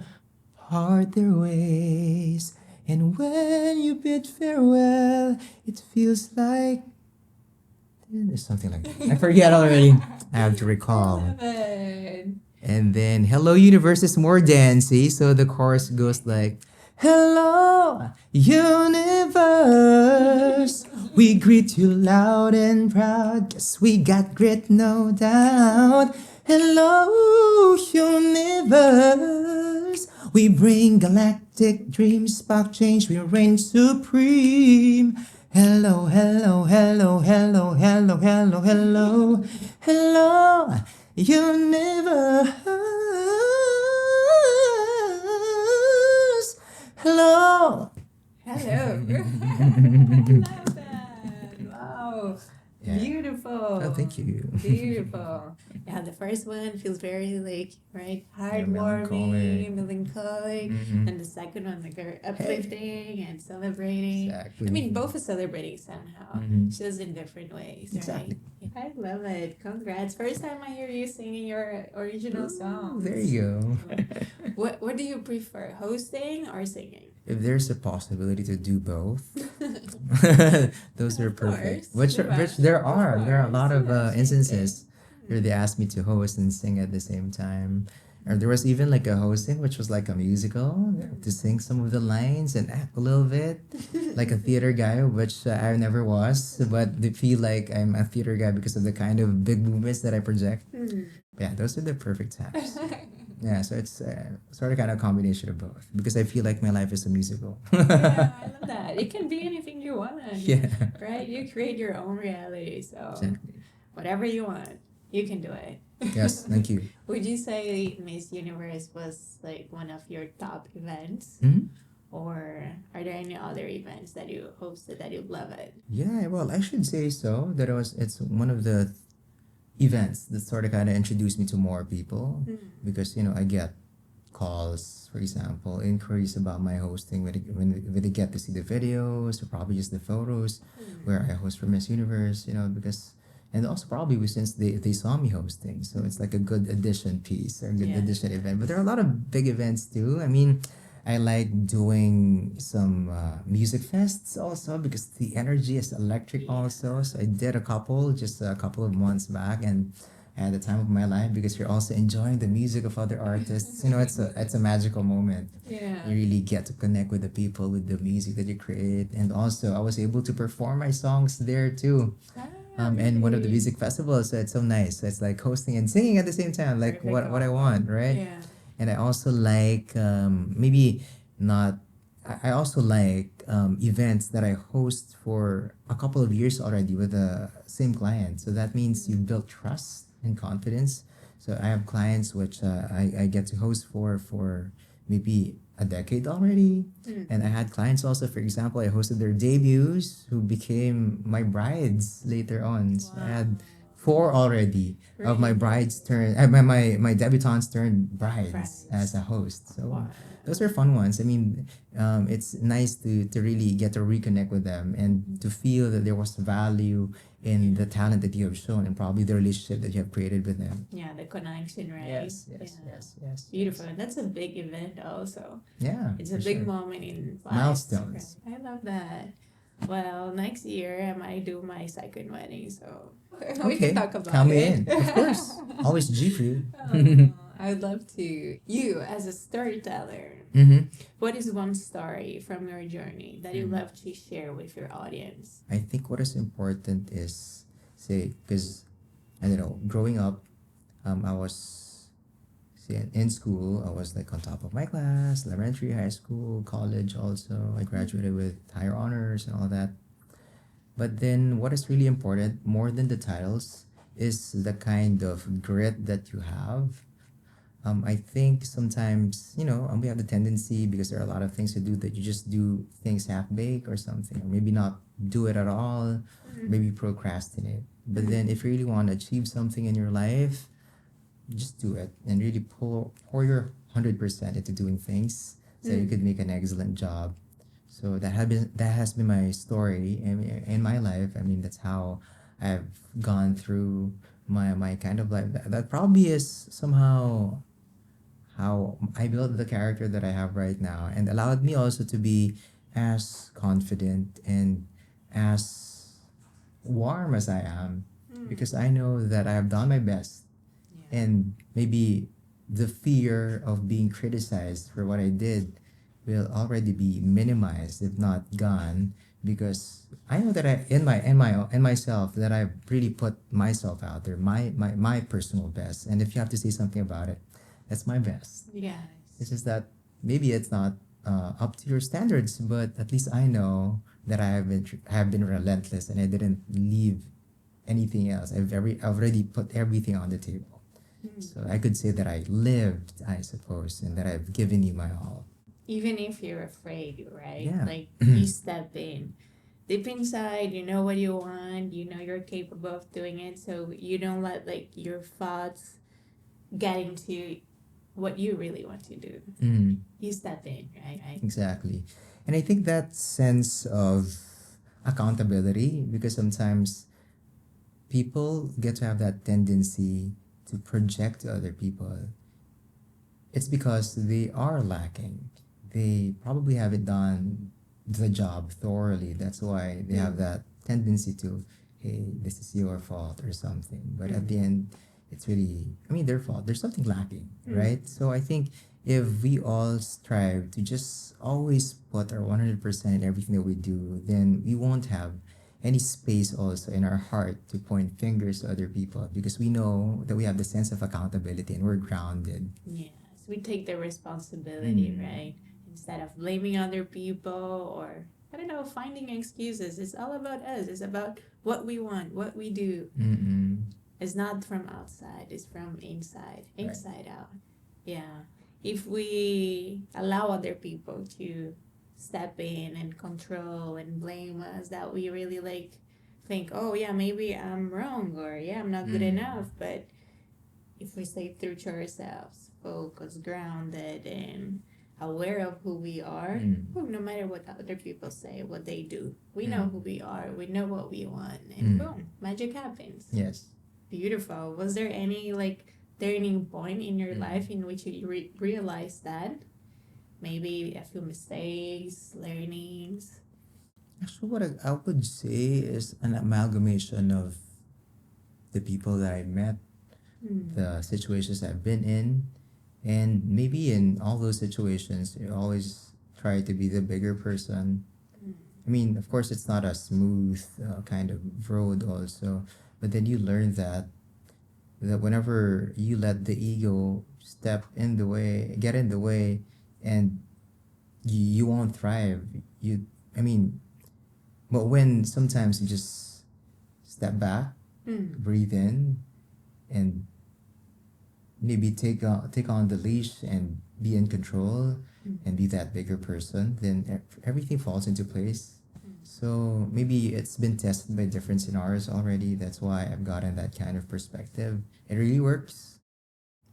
Speaker 2: part their ways. And when you bid farewell, it feels like there's something like that. I forget already. I have to recall.
Speaker 1: Love it.
Speaker 2: And then Hello Universe is more dancey, so the chorus goes like Hello Universe, we greet you loud and proud, guess we got grit no doubt. Hello Universe, we bring galactic dreams, spark change, we reign supreme. Hello, hello, hello, hello, hello, hello, hello, hello, universe. Hello.
Speaker 1: Hello. Love that. Wow.
Speaker 2: Yeah.
Speaker 1: Beautiful.
Speaker 2: Oh, thank you.
Speaker 1: Beautiful. Yeah, the first one feels very right, heartwarming, melancholic,
Speaker 2: Mhm.
Speaker 1: and the second one very uplifting and celebrating.
Speaker 2: Exactly.
Speaker 1: I mean, both are celebrating somehow,
Speaker 2: Mhm.
Speaker 1: just in different ways,
Speaker 2: Exactly.
Speaker 1: right? I love it. Congrats! First time I hear you singing your original song.
Speaker 2: There you go.
Speaker 1: What do you prefer, hosting or singing?
Speaker 2: If there's a possibility to do both, those are
Speaker 1: Of
Speaker 2: perfect.
Speaker 1: course.
Speaker 2: Which there are. There are a lot of
Speaker 1: Yeah,
Speaker 2: instances where they asked me to host and sing at the same time. Or there was even like a hosting, which was like a musical, to sing some of the lines and act a little bit, like a theater guy, which I never was. But they feel like I'm a theater guy because of the kind of big movements that I project. Yeah, those are the perfect times. Yeah, so it's sort of kind of a combination of both because I feel like my life is a musical.
Speaker 1: Yeah, I love that. It can be anything you want.
Speaker 2: Yeah.
Speaker 1: Right? You create your own reality. So
Speaker 2: Exactly.
Speaker 1: whatever you want, you can do it.
Speaker 2: Yes, thank you.
Speaker 1: Would you say Miss Universe was like one of your top events?
Speaker 2: Mhm.
Speaker 1: Or are there any other events that you hosted that you love it?
Speaker 2: Yeah, well, I should say so. It's one of the events that sort of kind of introduced me to more people
Speaker 1: Mm.
Speaker 2: because I get calls, for example, inquiries about my hosting when they get to see the videos or probably just the photos where I host for Miss Universe, because and also probably since they saw me hosting, so it's like a good addition piece or a good
Speaker 1: Yeah.
Speaker 2: addition event. But there are a lot of big events too. I mean, I like doing some music fests also because the energy is electric also. So I did a couple just a couple of months back, and I had the time of my life because you're also enjoying the music of other artists. It's a magical moment.
Speaker 1: Yeah.
Speaker 2: You really get to connect with the people with the music that you create, and also I was able to perform my songs there too. And one of the
Speaker 1: Really?
Speaker 2: music festivals, so it's so nice. So it's like hosting and singing at the same time, like
Speaker 1: Perfect
Speaker 2: what I
Speaker 1: combo.
Speaker 2: want, right?
Speaker 1: Yeah.
Speaker 2: And I also like maybe not. I also like events that I host for a couple of years already with the same client. So that means you build trust and confidence. So I have clients which I get to host for maybe a decade already.
Speaker 1: Mm.
Speaker 2: And I had clients also, for example, I hosted their debuts who became my brides later on. So I had four already of my
Speaker 1: Really?
Speaker 2: brides turn my debutantes turned brides
Speaker 1: Brides.
Speaker 2: as a host. So
Speaker 1: Wow.
Speaker 2: those are fun ones. I mean, it's nice to really get to reconnect with them and to feel that there was value in the talent that you have shown and probably the relationship that you have created with them.
Speaker 1: Yeah, the connection, right?
Speaker 2: Yes,
Speaker 1: Yeah.
Speaker 2: yes.
Speaker 1: Beautiful. And that's a big event also.
Speaker 2: Yeah,
Speaker 1: It's a
Speaker 2: for
Speaker 1: big
Speaker 2: sure.
Speaker 1: moment in life.
Speaker 2: Milestones.
Speaker 1: Right? I love that. Well, next year I might do my second wedding, so we
Speaker 2: Okay,
Speaker 1: can talk about
Speaker 2: count me
Speaker 1: it.
Speaker 2: in. Of course, always G for you.
Speaker 1: I would love to. You, as a storyteller,
Speaker 2: Mm-hmm.
Speaker 1: what is one story from your journey that you
Speaker 2: Mm.
Speaker 1: love to share with your audience?
Speaker 2: I think what is important is say because I don't know, growing up, I was see in school. I was like on top of my class, elementary, high school, college. Also, I graduated with higher honors and all that. But then, what is really important more than the titles is the kind of grit that you have. I think sometimes, we have the tendency because there are a lot of things to do that you just do things half baked or something, or maybe not do it at all, maybe procrastinate. But then, if you really want to achieve something in your life, just do it and really pour your 100% into doing things so you could make an excellent job. So that has been my story in my life. I mean, that's how I've gone through my kind of life. That probably is somehow how I built the character that I have right now and allowed me also to be as confident and as warm as I am because I know that I have done my best and maybe the fear of being criticized for what I did will already be minimized if not gone because I know that I in myself that I've really put myself out there my personal best and if you have to say something about it that's my best.
Speaker 1: Yes.
Speaker 2: It's just that maybe it's not up to your standards but at least I know that I have been relentless and I didn't leave anything else. I've already put everything on the table. So I could say that I lived, I suppose, and that I've given you my all.
Speaker 1: Even if you're afraid, right?
Speaker 2: Yeah.
Speaker 1: Like you step in. Deep inside, you know what you want, you know you're capable of doing it, so you don't let like your thoughts get into what you really want to do.
Speaker 2: Mm,
Speaker 1: You step in, right?
Speaker 2: exactly. And I think that sense of accountability, because sometimes people get to have that tendency to project to other people. It's because they are lacking. They probably haven't done the job thoroughly. That's why they have that tendency to, hey, this is your fault or something. But at the end, it's really, I mean, their fault. There's something lacking, right? So I think if we all strive to just always put our 100% in everything that we do, then we won't have any space also in our heart to point fingers to other people because we know that we have the sense of accountability and we're grounded.
Speaker 1: Yes, we take the responsibility, right? Instead of blaming other people or I don't know, finding excuses. It's all about us. It's about what we want, what we do.
Speaker 2: Mm-mm.
Speaker 1: It's not from outside, it's from inside out. Yeah. If we allow other people to step in and control and blame us, that we really like think, oh yeah, maybe I'm wrong, or yeah, I'm not good enough. But if we stay true to ourselves, focused, grounded, and aware of who we are, boom, no matter what other people say, what they do, we know who we are, we know what we want, and boom, magic happens.
Speaker 2: Yes.
Speaker 1: Beautiful. Was there any like turning point in your life in which you realized that? Maybe a few mistakes, learnings.
Speaker 2: Actually, what I would say is an amalgamation of the people that I met, the situations I've been in, and maybe in all those situations, you always try to be the bigger person. I mean, of course, it's not a smooth kind of road, also, but then you learn that whenever you let the ego step in the way, get in the way, and you won't thrive. I mean, but when sometimes you just step back, breathe in, and maybe take on the leash and be in control and be that bigger person, then everything falls into place. So maybe it's been tested by different scenarios already. That's why I've gotten that kind of perspective. It really works.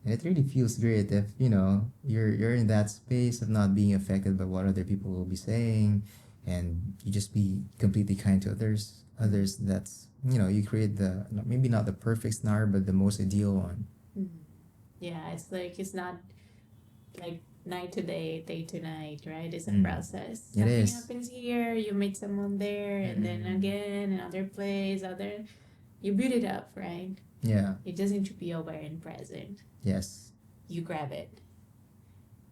Speaker 2: And it really feels great if you're in that space of not being affected by what other people will be saying, and you just be completely kind to others. Others, that's you create maybe not the perfect scenario, but the most ideal one.
Speaker 1: Yeah, it's like it's not like night to day to night, right? It's a process.
Speaker 2: It
Speaker 1: Something
Speaker 2: is.
Speaker 1: happens here, you meet someone there, and then again another place, other. You build it up, right?
Speaker 2: Yeah.
Speaker 1: You just need to be aware and present.
Speaker 2: Yes.
Speaker 1: You grab it.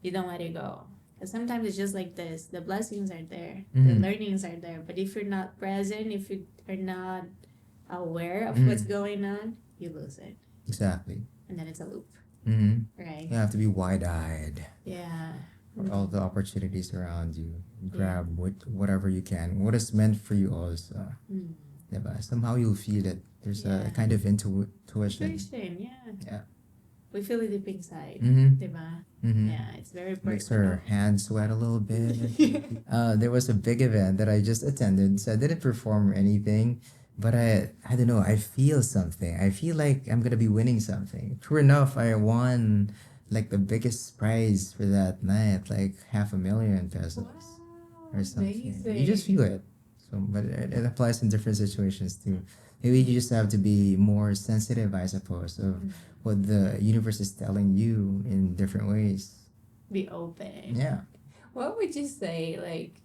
Speaker 1: You don't let it go. Because sometimes it's just like this. The blessings are there. The learnings are there. But if you're not present, if you are not aware of what's going on, you lose it.
Speaker 2: Exactly.
Speaker 1: And then it's a loop. Right?
Speaker 2: You have to be wide-eyed
Speaker 1: Yeah.
Speaker 2: for all the opportunities around you. Grab whatever you can. What is meant for you also. Diba? Somehow you'll feel it. There's a kind of intuition.
Speaker 1: Intuition, yeah.
Speaker 2: Yeah.
Speaker 1: We feel it deep inside. Diba? Yeah, it's very
Speaker 2: Makes
Speaker 1: personal.
Speaker 2: her hands sweat a little bit. There was a big event that I just attended, so I didn't perform or anything, but I don't know. I feel something. I feel like I'm gonna be winning something. True enough, I won like the biggest prize for that night, like 500,000 pesos or something. You just feel it. So, but it applies in different situations too. Maybe you just have to be more sensitive, I suppose, of what the universe is telling you in different ways.
Speaker 1: Be open.
Speaker 2: Yeah.
Speaker 1: What would you say, like,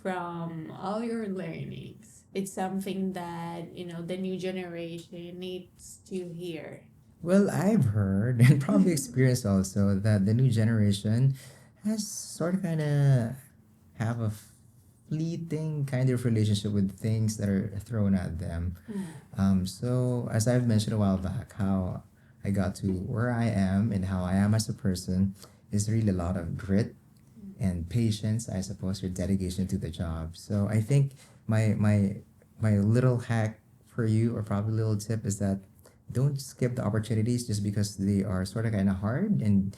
Speaker 1: from all your learnings, it's something that, the new generation needs to hear?
Speaker 2: Well, I've heard and probably experienced also that the new generation has sort of kind of have a fleeting kind of relationship with things that are thrown at them. So as I've mentioned a while back, how I got to where I am and how I am as a person is really a lot of grit and patience, I suppose, your dedication to the job. So I think my little hack for you, or probably little tip, is that don't skip the opportunities just because they are sort of kind of hard, and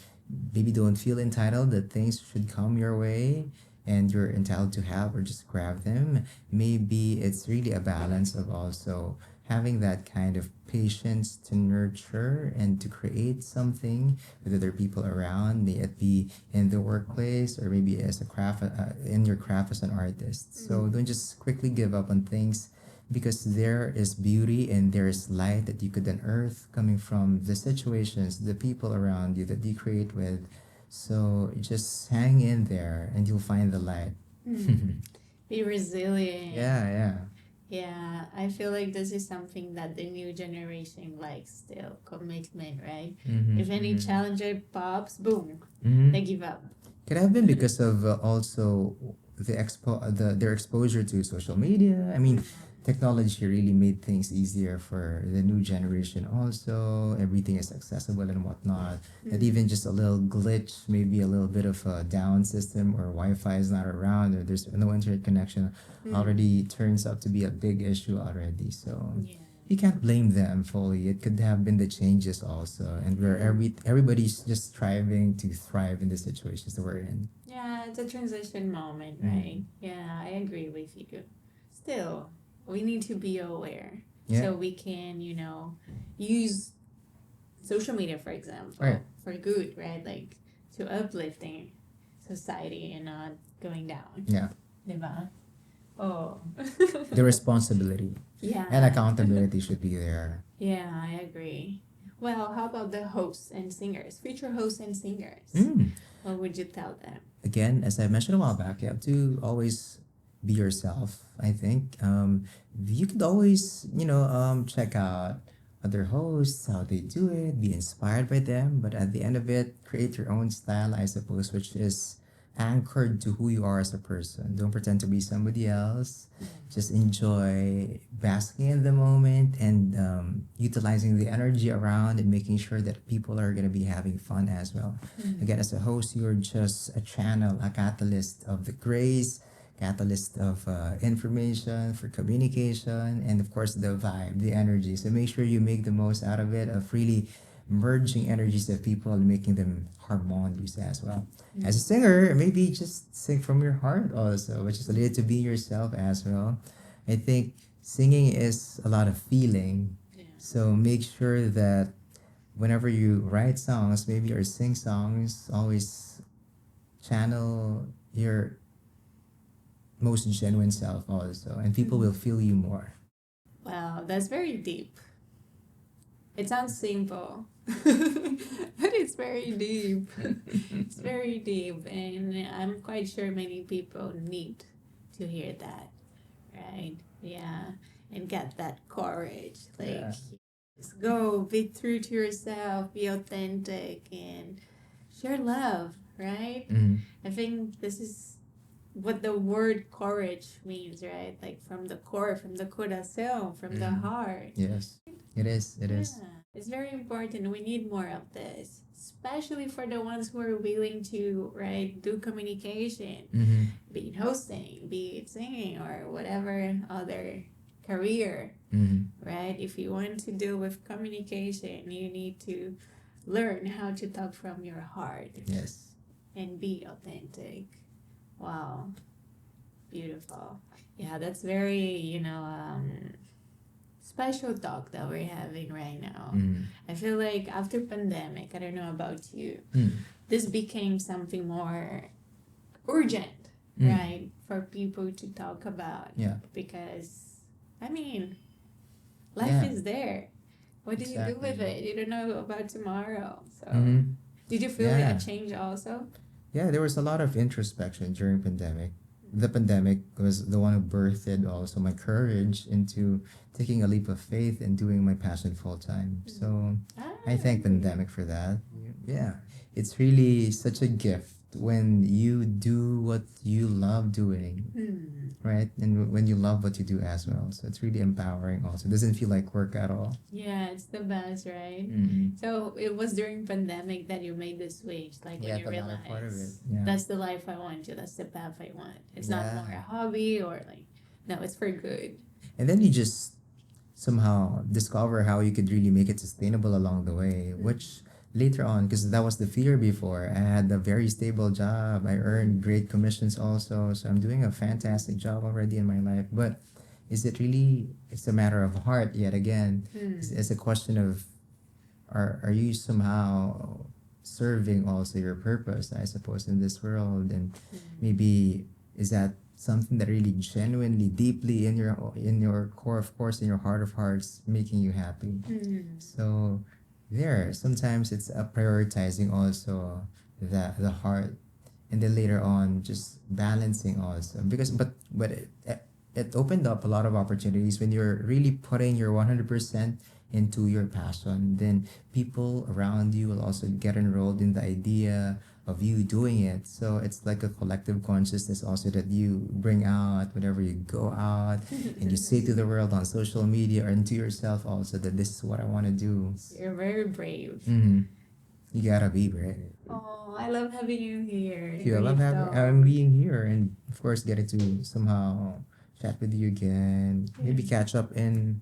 Speaker 2: maybe don't feel entitled that things should come your way and you're entitled to have, or just grab them. Maybe it's really a balance of also having that kind of patience to nurture and to create something with other people around, may it be in the workplace or maybe as a craft, in your craft as an artist. So don't just quickly give up on things, because there is beauty and there is light that you could unearth coming from the situations, the people around you that you create with. So just hang in there and you'll find the light.
Speaker 1: Be resilient.
Speaker 2: Yeah.
Speaker 1: Yeah, I feel like this is something that the new generation likes still. Commitment, right? If any challenger pops, boom, they give up.
Speaker 2: Could have been because of also their exposure to social media. I mean, technology really made things easier for the new generation. Also, everything is accessible and whatnot. That even just a little glitch, maybe a little bit of a down system, or Wi-Fi is not around, or there's no internet connection, already turns out to be a big issue already. So
Speaker 1: Yeah.
Speaker 2: you can't blame them fully. It could have been the changes also, and where everybody's just striving to thrive in the situations that we're in.
Speaker 1: Yeah, it's a transition moment, right? Yeah, I agree with you. Still, we need to be aware.
Speaker 2: Yeah.
Speaker 1: So we can, use social media, for example,
Speaker 2: Right.
Speaker 1: for good, right? Like to uplifting society and not going down.
Speaker 2: Yeah.
Speaker 1: Diba? Oh.
Speaker 2: The responsibility
Speaker 1: Yeah.
Speaker 2: and accountability should be there.
Speaker 1: Yeah, I agree. Well, how about the hosts and singers, future hosts and singers? What would you tell them?
Speaker 2: Again, as I mentioned a while back, you have to always be yourself. I think you could always, check out other hosts, how they do it, be inspired by them. But at the end of it, create your own style, I suppose, which is anchored to who you are as a person. Don't pretend to be somebody else. Just enjoy basking in the moment and utilizing the energy around and making sure that people are going to be having fun as well. Again, as a host, you're just a channel, a catalyst of the grace, catalyst of information for communication, and of course the vibe, the energy. So make sure you make the most out of it, of really merging energies of people and making them harmonious as well. As a singer, maybe just sing from your heart also, which is related to be yourself as well. I think singing is a lot of feeling.
Speaker 1: Yeah.
Speaker 2: So make sure that whenever you write songs, maybe or sing songs, always channel your most genuine self also, and people will feel you more.
Speaker 1: Wow, that's very deep. It sounds simple, but it's very deep. It's very deep, and I'm quite sure many people need to hear that, right? Yeah, and get that courage. Like,
Speaker 2: Yeah.
Speaker 1: just go, be true to yourself, be authentic, and share love, right? I think this is what the word courage means, right? Like from the core, from the corazón, from the heart.
Speaker 2: Yes, it is. It is.
Speaker 1: Yeah, it's very important. We need more of this, especially for the ones who are willing to, right, do communication, be it hosting, be it singing, or whatever other career, right? If you want to deal with communication, you need to learn how to talk from your heart
Speaker 2: Yes.
Speaker 1: and be authentic. Wow, beautiful. Yeah, that's very, special talk that we're having right now. I feel like after pandemic, I don't know about you, this became something more urgent, right, for people to talk about.
Speaker 2: Yeah.
Speaker 1: Because, I mean, life
Speaker 2: Yeah.
Speaker 1: is there. What do you do with
Speaker 2: Exactly.
Speaker 1: it? You don't know about tomorrow. So,
Speaker 2: Mhm.
Speaker 1: did you feel
Speaker 2: Yeah.
Speaker 1: a change also?
Speaker 2: Yeah, there was a lot of introspection during pandemic. The pandemic was the one who birthed also my courage into taking a leap of faith and doing my passion full time. So I thank pandemic for that. Yeah, it's really such a gift when you do what you love doing, right? And when you love what you do as well. So it's really empowering also. It doesn't feel like work at all.
Speaker 1: Yeah, it's the best, right?
Speaker 2: Mm-hmm.
Speaker 1: So it was during pandemic that you made the switch, like
Speaker 2: Yeah,
Speaker 1: when you
Speaker 2: the latter part of it.
Speaker 1: realized
Speaker 2: Yeah.
Speaker 1: that's the life I want to, that's the path I want. It's not
Speaker 2: Yeah.
Speaker 1: more a hobby or like, no, it's for good.
Speaker 2: And then you just somehow discover how you could really make it sustainable along the way, which later on, because that was the fear before, I had a very stable job. I earned great commissions also. So I'm doing a fantastic job already in my life. But is it really, it's a matter of heart yet again. It's a question of, are you somehow serving also your purpose, I suppose, in this world? And maybe is that something that really genuinely deeply in your core, of course, in your heart of hearts, making you happy? So there sometimes it's a prioritizing also the heart, and then later on just balancing also, because but it opened up a lot of opportunities when you're really putting your 100% into your passion. Then people around you will also get enrolled in the idea of you doing it. So it's like a collective consciousness also that you bring out whenever you go out and you say to the world on social media and to yourself also that this is what I want to do.
Speaker 1: You're very brave.
Speaker 2: You gotta be brave.
Speaker 1: Oh, I love having you here.
Speaker 2: I love having being here, and of course getting to somehow chat with you again. Maybe catch up in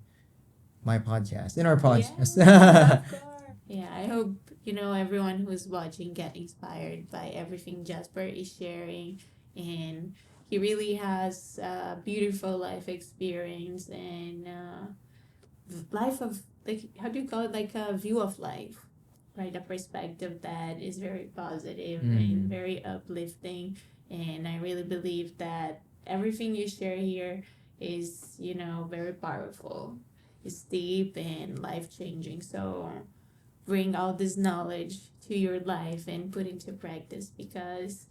Speaker 2: my podcast, in our podcast.
Speaker 1: Yeah, of course. Yeah, I hope everyone who's watching get inspired by everything Jasper is sharing, and he really has a beautiful life experience and life of, like, how do you call it, like a view of life, right? A perspective that is very positive and very uplifting. And I really believe that everything you share here is, very powerful. It's deep and life changing. So bring all this knowledge to your life and put into practice because,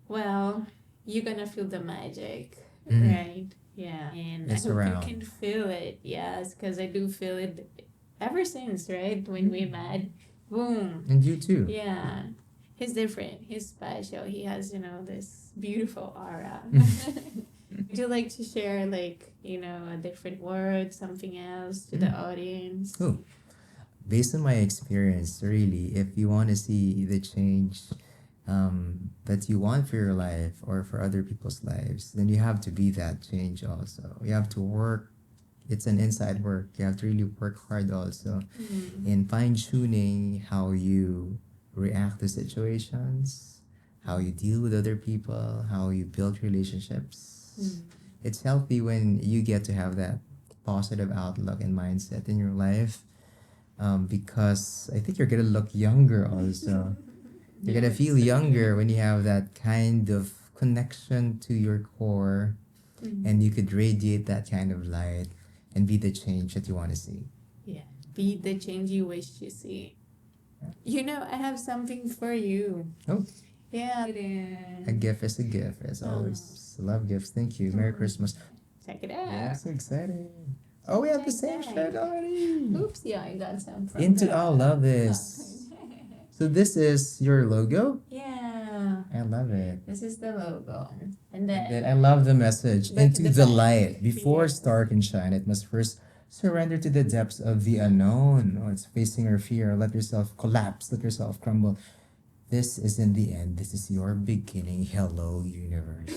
Speaker 1: well, you're gonna feel the magic, right? Yeah, and I
Speaker 2: It's
Speaker 1: hope you
Speaker 2: around.
Speaker 1: can feel it. Yes, because I do feel it ever since, right? When we met, boom.
Speaker 2: And you too.
Speaker 1: Yeah, he's different. He's special. He has, this beautiful aura. Would you like to share, like, a different word, something else to the audience?
Speaker 2: Oh, based on my experience, really, if you want to see the change that you want for your life or for other people's lives, then you have to be that change also. You have to work. It's an inside work. You have to really work hard also in fine tuning how you react to situations, how you deal with other people, how you build relationships. It's healthy when you get to have that positive outlook and mindset in your life, because I think you're gonna look younger also. You're gonna feel younger when you have that kind of connection to your core, and you could radiate that kind of light and be the change that you want to see.
Speaker 1: Yeah, be the change you wish to see. I have something for you.
Speaker 2: Oh,
Speaker 1: Yeah.
Speaker 2: a gift is a gift, as always. Love gifts. Thank you. Merry Christmas.
Speaker 1: Check it out.
Speaker 2: Yeah, so exciting. Oh, we have the same shirt already.
Speaker 1: Oops, yeah, I got some from
Speaker 2: Into
Speaker 1: her.
Speaker 2: all love this. So this is your logo.
Speaker 1: Yeah,
Speaker 2: I love it.
Speaker 1: this is the logo. And
Speaker 2: Then
Speaker 1: then
Speaker 2: I love the message.
Speaker 1: Back to
Speaker 2: Into
Speaker 1: the
Speaker 2: the
Speaker 1: back.
Speaker 2: light. Before
Speaker 1: Yeah.
Speaker 2: star can shine, it must first surrender to the depths of the unknown. Oh, it's facing our fear. Let yourself collapse. Let yourself crumble. This isn't the end. This is your beginning. Hello, universe.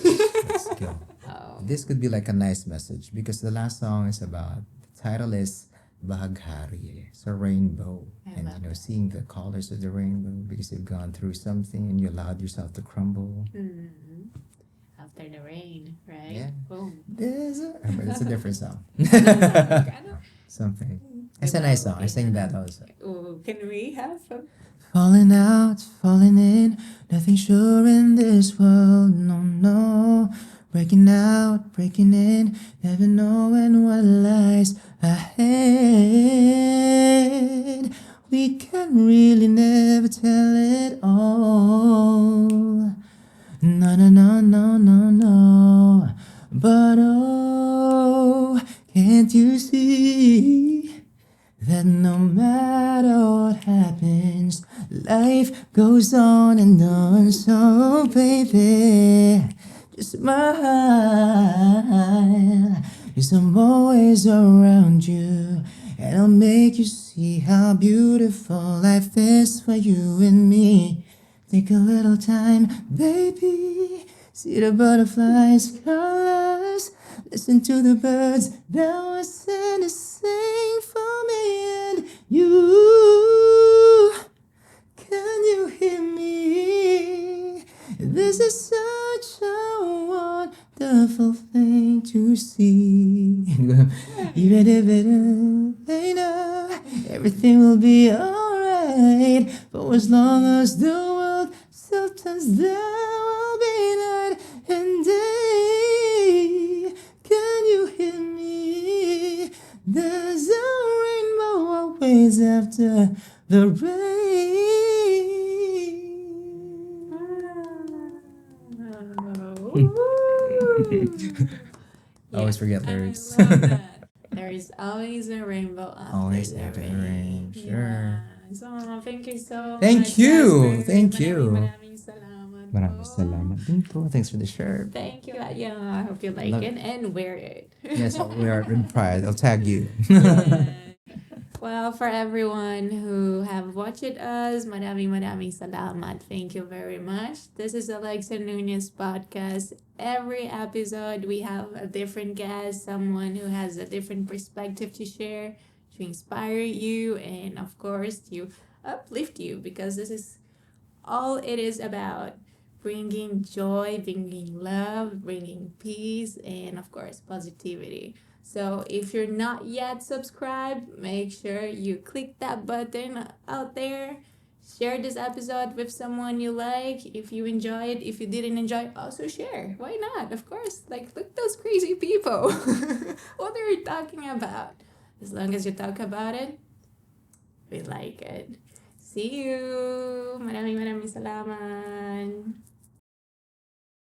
Speaker 2: Let's go.
Speaker 1: Oh.
Speaker 2: This could be like a nice message because the last song is about, the title is Bahaghari. It's a rainbow.
Speaker 1: I
Speaker 2: And
Speaker 1: love
Speaker 2: you know, seeing the colors of the rainbow because you've gone through something and you allowed yourself to crumble.
Speaker 1: After the rain, right?
Speaker 2: Yeah.
Speaker 1: Boom.
Speaker 2: But it's a different song.
Speaker 1: Kind
Speaker 2: Something. It's a nice song. I sing that also.
Speaker 1: Oh, can we have a
Speaker 2: Falling out, falling in, nothing sure in this world, no, no. Breaking out, breaking in, never knowing what lies ahead. We can really never tell it all. No, no, no, no, no, no. But oh, can't you see that no matter what happens, life goes on and on. So baby, just smile, 'cause I'm always around you, and I'll make you see how beautiful life is for you and me. Take a little time, baby, see the butterflies' colors, listen to the birds that were sent to sing for me and you. Can you hear me? This is such a wonderful thing to see. Even if it ain't, everything will be alright. For as long as the world still turns, there will be night and day. Can you hear me? There's a rainbow always after the rain. I always forget lyrics.
Speaker 1: I love that. There is always a rainbow after
Speaker 2: Always
Speaker 1: the
Speaker 2: after the
Speaker 1: rain.
Speaker 2: rain, sure.
Speaker 1: Yes. Oh, thank you so
Speaker 2: Thank
Speaker 1: much.
Speaker 2: you.
Speaker 1: Jazper.
Speaker 2: Thank you.
Speaker 1: Maraming salamat
Speaker 2: Maraming
Speaker 1: po.
Speaker 2: salamat din po. Thanks for the shirt.
Speaker 1: Thank you. Yeah, I hope you like
Speaker 2: Love-
Speaker 1: it and wear it.
Speaker 2: Yes, we are in pride. I'll tag you.
Speaker 1: Yeah. Well, for everyone who have watched us, maraming salamat. Thank you very much. This is Alexa Nunez podcast. Every episode, we have a different guest, someone who has a different perspective to share, to inspire you, and of course, to uplift you because this is all it is about. bringing joy, bringing love, bringing peace, and of course, positivity. So if you're not yet subscribed, make sure you click that button out there. Share this episode with someone you like. If you enjoyed, if you didn't enjoy, also share. Why not? Of course. Like, look those crazy people. What are you talking about? As long as you talk about it, we like it. See you. Maraming maraming salamat.